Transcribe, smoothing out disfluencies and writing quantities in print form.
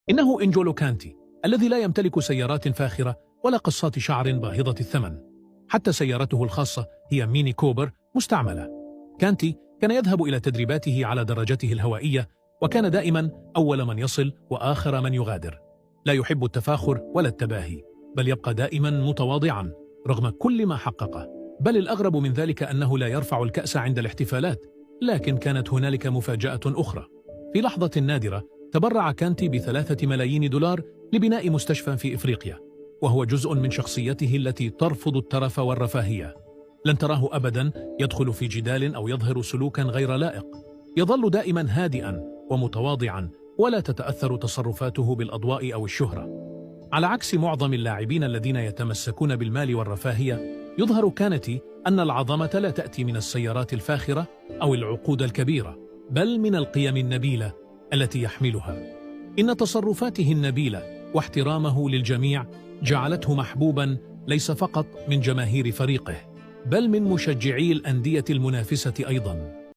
إنه إنجولو كانتي الذي لا يمتلك سيارات فاخرة ولا قصات شعر باهظة الثمن. حتى سيارته الخاصة هي ميني كوبر مستعملة. كانتي كان يذهب إلى تدريباته على دراجته الهوائية، وكان دائما أول من يصل وآخر من يغادر. لا يحب التفاخر ولا التباهي، بل يبقى دائما متواضعا رغم كل ما حققه. بل الأغرب من ذلك أنه لا يرفع الكأس عند الاحتفالات. لكن كانت هنالك مفاجأة أخرى. في لحظة نادرة تبرع كانتي ب3 ملايين دولار لبناء مستشفى في إفريقيا، وهو جزء من شخصيته التي ترفض الترف والرفاهية. لن تراه أبدا يدخل في جدال أو يظهر سلوكا غير لائق. يظل دائما هادئا ومتواضعا، ولا تتأثر تصرفاته بالأضواء أو الشهرة. على عكس معظم اللاعبين الذين يتمسكون بالمال والرفاهية، يظهر كانتي أن العظمة لا تأتي من السيارات الفاخرة أو العقود الكبيرة، بل من القيم النبيلة التي يحملها. إن تصرفاته النبيلة واحترامه للجميع جعلته محبوبا ليس فقط من جماهير فريقه، بل من مشجعي الأندية المنافسة أيضا.